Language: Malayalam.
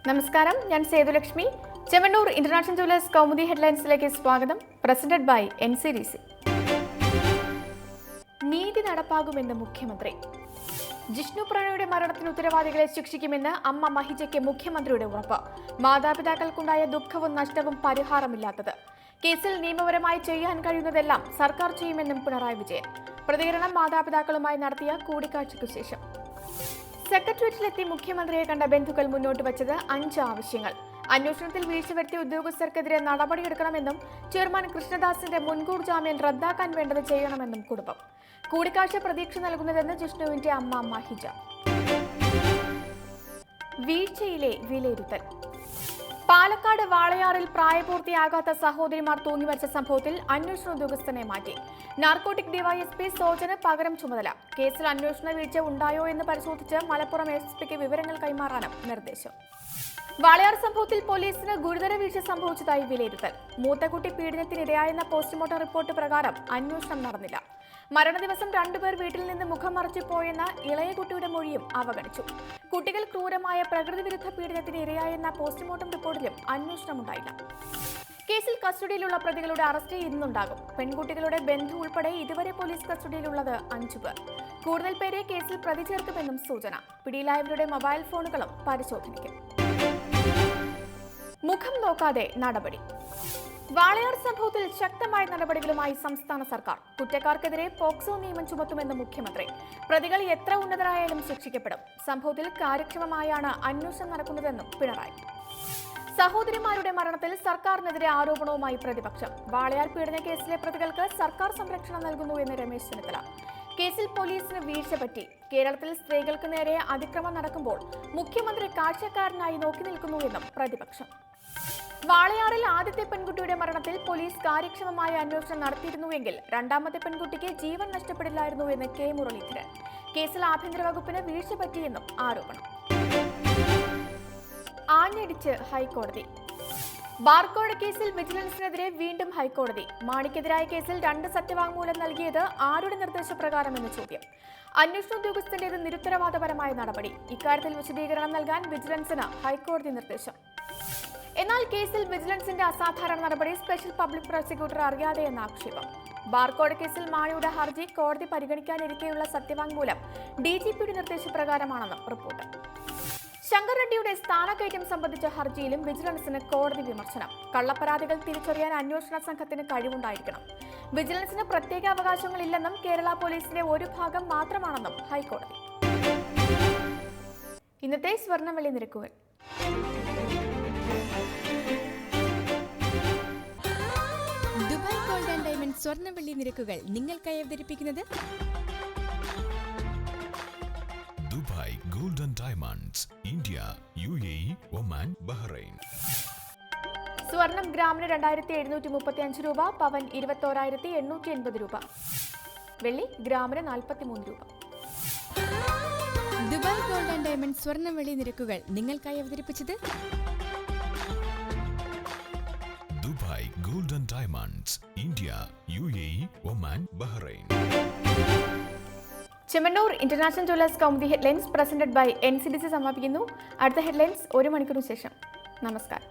നമസ്കാരം, ഞാൻ സേതുലക്ഷ്മി. ചെമ്മണ്ണൂർ ഇന്റർനാഷണൽ ജുവലേഴ്സ് കൗമുദി ഹെഡ്ലൈൻസിലേക്ക് സ്വാഗതം. Presented by NCDC. നീതി നടപ്പാകുമെന്ന് മുഖ്യമന്ത്രി. ജിഷ്ണു പ്രണയുടെ മരണത്തിന് ഉത്തരവാദികളെ ശിക്ഷിക്കുമെന്ന് അമ്മ മഹിജയ്ക്ക് മുഖ്യമന്ത്രിയുടെ ഉറപ്പ്. മാതാപിതാക്കൾക്കുണ്ടായ ദുഃഖവും നഷ്ടവും പരിഹാരമില്ലാത്തത്. കേസിൽ നിയമപരമായി ചെയ്യാൻ കഴിയുന്നതെല്ലാം സർക്കാർ ചെയ്യുമെന്നും പിണറായി വിജയൻ. പ്രതികരണം മാതാപിതാക്കളുമായി നടത്തിയ കൂടിക്കാഴ്ചയ്ക്കു ശേഷം. സെക്രട്ടേറിയറ്റിലെത്തി മുഖ്യമന്ത്രിയെ കണ്ട ബന്ധുക്കൾ മുന്നോട്ട് വച്ചത് 5 ആവശ്യങ്ങൾ. അന്വേഷണത്തിൽ വീഴ്ച വരുത്തിയ ഉദ്യോഗസ്ഥർക്കെതിരെ നടപടിയെടുക്കണമെന്നും ചെയർമാൻ കൃഷ്ണദാസിന്റെ മുൻകൂർ ജാമ്യം റദ്ദാക്കാൻ വേണ്ടത് ചെയ്യണമെന്നും കുടുംബം. കൂടിക്കാഴ്ച പ്രതീക്ഷ നൽകുന്നതെന്ന് ജിഷ്ണുവിന്റെ അമ്മ മഹിജ. വീഴ്ചയിലെ വിലയിരുത്തൽ. പാലക്കാട് വാളയാറിൽ പ്രായപൂർത്തിയാകാത്ത സഹോദരിമാർ തൂങ്ങിമരിച്ച സംഭവത്തിൽ അന്വേഷണ ഉദ്യോഗസ്ഥനെ മാറ്റി. നാർക്കോട്ടിക് ഡിവൈഎസ്പി സോജന് പകരം ചുമതല. കേസിൽ അന്വേഷണ വീഴ്ച ഉണ്ടായോ എന്ന് പരിശോധിച്ച് മലപ്പുറം SPക്ക് വിവരങ്ങൾ കൈമാറാനും നിർദ്ദേശം. വാളയാർ സംഭവത്തിൽ പോലീസിന് ഗുരുതര വീഴ്ച സംഭവിച്ചതായി വിലയിരുത്തൽ. മൂത്തക്കുട്ടി പീഡനത്തിനിരയായെന്ന പോസ്റ്റ്മോർട്ടം റിപ്പോർട്ട് പ്രകാരം അന്വേഷണം നടന്നില്ല. മരണദിവസം 2 പേർ വീട്ടിൽ നിന്ന് മുഖം മറച്ചു പോയെന്ന ഇളയ കുട്ടിയുടെ മൊഴിയും അവഗണിച്ചു. കുട്ടികൾ ക്രൂരമായ പ്രകൃതി വിരുദ്ധ പീഡനത്തിന് ഇരയായെന്ന പോസ്റ്റ്മോർട്ടം റിപ്പോർട്ടിലും അന്വേഷണമുണ്ടായില്ല. കേസിൽ കസ്റ്റഡിയിലുള്ള പ്രതികളുടെ അറസ്റ്റ് ഇന്നുണ്ടാകും. പെൺകുട്ടികളുടെ ബന്ധു ഉൾപ്പെടെ ഇതുവരെ പോലീസ് കസ്റ്റഡിയിലുള്ളത് 5 പേർ. കൂടുതൽ പേരെ കേസിൽ പ്രതി ചേർക്കുമെന്നും സൂചന. പിടിയിലായവരുടെ മൊബൈൽ ഫോണുകളും പരിശോധനയ്ക്ക്. മുഖം നോക്കാതെ നടപടി. വാളയാർ സംഭവത്തിൽ ശക്തമായ നടപടികളുമായി സംസ്ഥാന സർക്കാർ. കുറ്റക്കാർക്കെതിരെ പോക്സോ നിയമം ചുമത്തുമെന്ന് മുഖ്യമന്ത്രി. പ്രതികൾ എത്ര ഉന്നതരായാലും ശിക്ഷിക്കപ്പെടും. സംഭവത്തിൽ കാര്യക്ഷമമായാണ് അന്വേഷണം നടക്കുന്നതെന്നും പിണറായി. സഹോദരിമാരുടെ മരണത്തിൽ സർക്കാരിനെതിരെ ആരോപണവുമായി പ്രതിപക്ഷം. വാളയാർ പീഡന കേസിലെ പ്രതികൾക്ക് സർക്കാർ സംരക്ഷണം നൽകുന്നു എന്ന് രമേശ് ചെന്നിത്തല. കേസിൽ പോലീസിന് വീഴ്ച പറ്റി. കേരളത്തിൽ സ്ത്രീകൾക്ക് നേരെ അതിക്രമം നടക്കുമ്പോൾ മുഖ്യമന്ത്രി കാഴ്ചക്കാരനായി നോക്കി നിൽക്കുന്നുവെന്നും പ്രതിപക്ഷം. വാളയാറിൽ ആദ്യത്തെ പെൺകുട്ടിയുടെ മരണത്തിൽ പോലീസ് കാര്യക്ഷമമായ അന്വേഷണം നടത്തിയിരുന്നുവെങ്കിൽ രണ്ടാമത്തെ പെൺകുട്ടിക്ക് ജീവൻ നഷ്ടപ്പെടില്ലായിരുന്നുവെന്ന് K. മുരളീധരൻ. കേസിൽ ആഭ്യന്തര വകുപ്പിന് വീഴ്ച പറ്റിയെന്നും ആരോപണം. ആഞ്ഞടിച്ച് ഹൈക്കോടതി. ബാർക്കോഴ കേസിൽ വിജിലൻസിനെതിരെ വീണ്ടും ഹൈക്കോടതി. മാണിക്കെതിരായ കേസിൽ 2 സത്യവാങ്മൂലം നൽകിയത് ആരുടെ നിർദ്ദേശപ്രകാരമെന്ന് ചോദ്യം. അന്വേഷണ ഉദ്യോഗസ്ഥന്റേത് നിരുത്തരവാദപരമായ നടപടി. ഇക്കാര്യത്തിൽ വിശദീകരണം നൽകാൻ വിജിലൻസിന് ഹൈക്കോടതി നിർദ്ദേശം. എന്നാൽ കേസിൽ വിജിലൻസിന്റെ അസാധാരണ നടപടി സ്പെഷ്യൽ പബ്ലിക് പ്രോസിക്യൂട്ടർ അറിയാതെയെന്ന ആക്ഷേപം. ബാർക്കോഴ കേസിൽ മാണിയുടെ ഹർജി കോടതി പരിഗണിക്കാനിരിക്കെയുള്ള സത്യവാങ്മൂലം DGPയുടെ നിർദ്ദേശപ്രകാരമാണെന്നും റിപ്പോർട്ട്. ശങ്കർ റെഡ്ഡിയുടെ സ്ഥാനക്കയറ്റം സംബന്ധിച്ച ഹർജിയിലും വിജിലൻസിന് കോടതി വിമർശനം. കള്ളപ്പരാതികൾ തിരിച്ചറിയാൻ അന്വേഷണ സംഘത്തിന് കഴിവുണ്ടായിരിക്കണം. വിജിലൻസിന് പ്രത്യേക അവകാശങ്ങളില്ലെന്നും കേരള പോലീസിന്റെ ഒരു ഭാഗം മാത്രമാണെന്നും ഹൈക്കോടതി. ഇന്നത്തെ സ്വർണ്ണവെള്ളി നിരക്കുകൾ. ദുബായ് ഗോൾഡ് ആൻഡ് ഡയമണ്ട് സ്വർണ്ണവെള്ളി നിരക്കുകൾ നിങ്ങൾക്കായി അവതരിപ്പിക്കുന്നത് Dubai gold and diamonds, India, UAE, Oman, Bahrain. സ്വർണം ഗ്രാമിന് 2735 രൂപ, പവൻ 21,880 രൂപ, വെള്ളി ഗ്രാമിന് 43 രൂപ. ദുബായ് ഗോൾഡ് ആൻഡ് ഡയമണ്ട് സ്വർണ്ണവെള്ളി നിരക്കുകൾ നിങ്ങൾക്കായി അവതരിപ്പിച്ചത് Dubai gold and diamonds, India, UAE, Oman, Bahrain. Chemmanur international jewellers Kaumudi headlines presented by NCDC സമാപിക്കുന്നു. അടുത്ത ഹെഡ്ലൈൻസ് 1 മണിക്കൂറിന് ശേഷം. നമസ്കാരം.